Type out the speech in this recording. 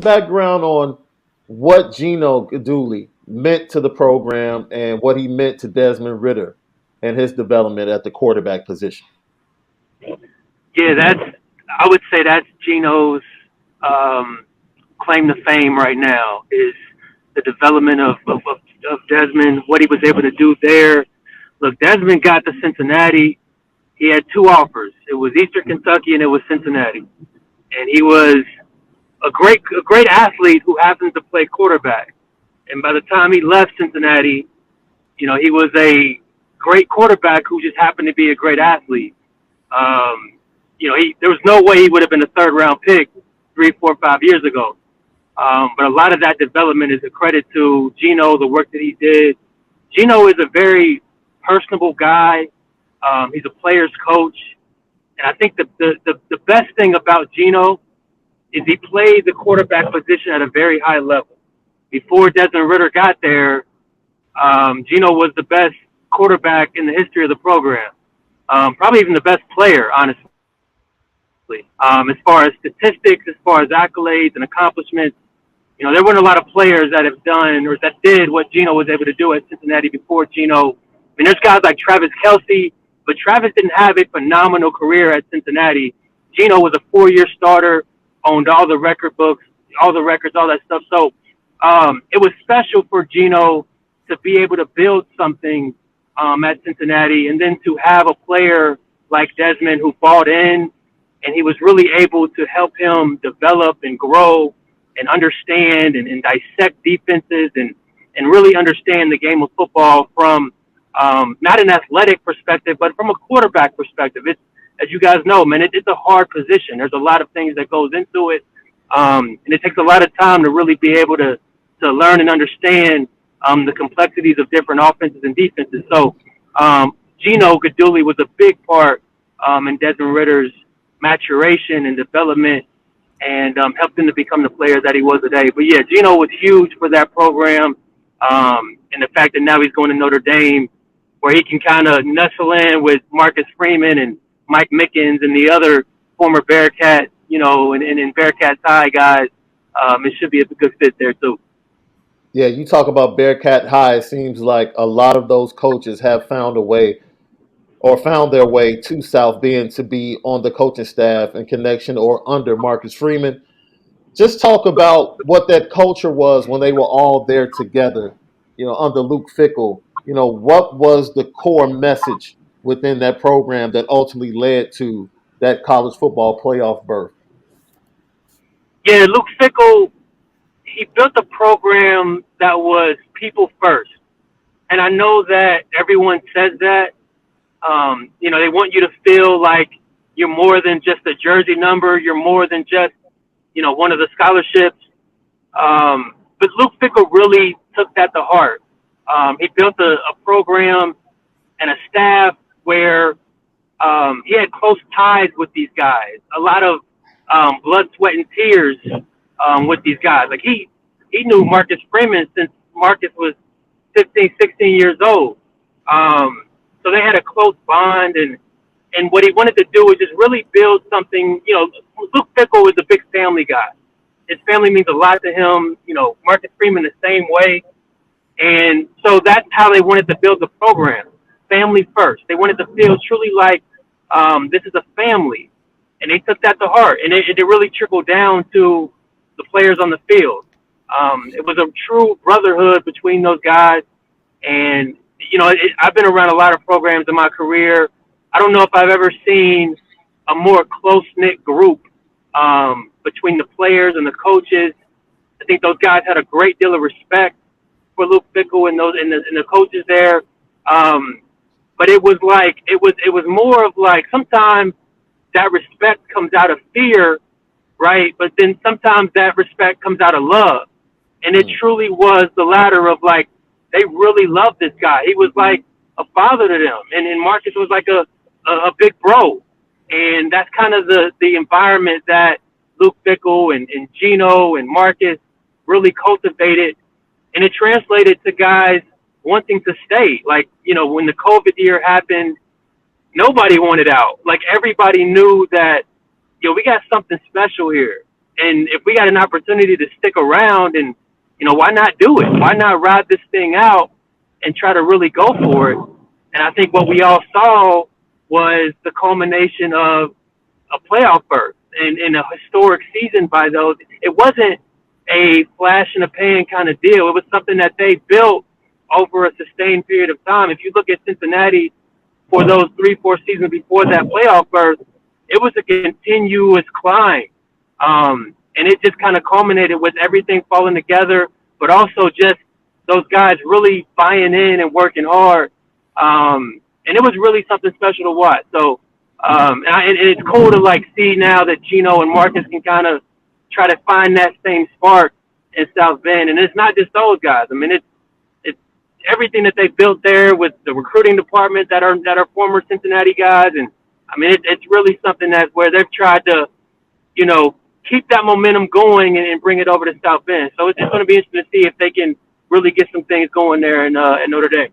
background on what Gino Guidugli meant to the program and what he meant to Desmond Ritter and his development at the quarterback position? Yeah, I would say that's Gino's um, claim to fame right now is the development of Desmond, what he was able to do there. Look, Desmond got to Cincinnati. He had two offers. It was Eastern Kentucky and it was Cincinnati. And he was a great athlete who happened to play quarterback. And by the time he left Cincinnati, he was a great quarterback who just happened to be a great athlete. There was no way he would have been a third round pick 3, 4, 5 years ago. But a lot of that development is a credit to Gino, the work that he did. Gino is a very personable guy. He's a player's coach. And I think the best thing about Gino is he played the quarterback position at a very high level. Before Desmond Ritter got there, Gino was the best quarterback in the history of the program. Probably even the best player, honestly. As far as statistics, as far as accolades and accomplishments, there weren't a lot of players that have done or that did what Gino was able to do at Cincinnati before Gino. I mean, there's guys like Travis Kelce, but Travis didn't have a phenomenal career at Cincinnati. Gino was a 4-year starter, owned all the record books, all the records, all that stuff. So it was special for Gino to be able to build something at Cincinnati, and then to have a player like Desmond who bought in, and he was really able to help him develop and grow and understand and dissect defenses and really understand the game of football from not an athletic perspective, but from a quarterback perspective. It's, as you guys know, man, it's a hard position. There's a lot of things that goes into it, and it takes a lot of time to really be able to learn and understand the complexities of different offenses and defenses. So Gino Guidugli was a big part in Desmond Ritter's maturation and development, and helped him to become the player that he was today. But yeah, Gino was huge for that program, and the fact that now he's going to Notre Dame, where he can kind of nestle in with Marcus Freeman and Mike Mickens and the other former Bearcat, and Bearcats high guys. It should be a good fit there too. Yeah, you talk about Bearcat High. It seems like a lot of those coaches have found a way or found their way to South Bend to be on the coaching staff in connection or under Marcus Freeman. Just talk about what that culture was when they were all there together, under Luke Fickle. What was the core message within that program that ultimately led to that college football playoff berth? Yeah, Luke Fickle, he built a program that was people first. And I know that everyone says that. They want you to feel like you're more than just a jersey number. You're more than just, one of the scholarships. But Luke Fickle really took that to heart. He built a program and a staff where he had close ties with these guys. A lot of blood, sweat, and tears with these guys. Like he knew Marcus Freeman since Marcus was 15, 16 years old. So they had a close bond, and what he wanted to do was just really build something. Luke Fickle is a big family guy. His family means a lot to him. Marcus Freeman the same way. And so that's how they wanted to build the program. Family first. They wanted to feel truly like this is a family. And they took that to heart. And it really trickled down to the players on the field. It was a true brotherhood between those guys. And, I've been around a lot of programs in my career. I don't know if I've ever seen a more close-knit group between the players and the coaches. I think those guys had a great deal of respect for Luke Fickle and the coaches there. But it was more of like sometimes that respect comes out of fear, right? But then sometimes that respect comes out of love. And it truly was the latter of like, they really loved this guy. He was like a father to them. And Marcus was like a big bro. And that's kind of the environment that Luke Fickle and Gino and Marcus really cultivated. And it translated to guys wanting to stay. Like, when the COVID year happened, nobody wanted out. Like, everybody knew that, we got something special here. And if we got an opportunity to stick around, and why not do it? Why not ride this thing out and try to really go for it? And I think what we all saw was the culmination of a playoff berth and a historic season by those. It wasn't a flash in the pan kind of deal. It was something that they built over a sustained period of time. If you look at Cincinnati for those 3-4 seasons before that playoff berth, it was a continuous climb. And it just kind of culminated with everything falling together, but also just those guys really buying in and working hard. And it was really something special to watch. So, and it's cool to see now that Gino and Marcus can kind of try to find that same spark in South Bend. And it's not just those guys. I mean, it's everything that they built there with the recruiting department that are former Cincinnati guys. And I mean, it's really something that where they've tried to, keep that momentum going and bring it over to South Bend. So it's just going to be interesting to see if they can really get some things going there in Notre Dame.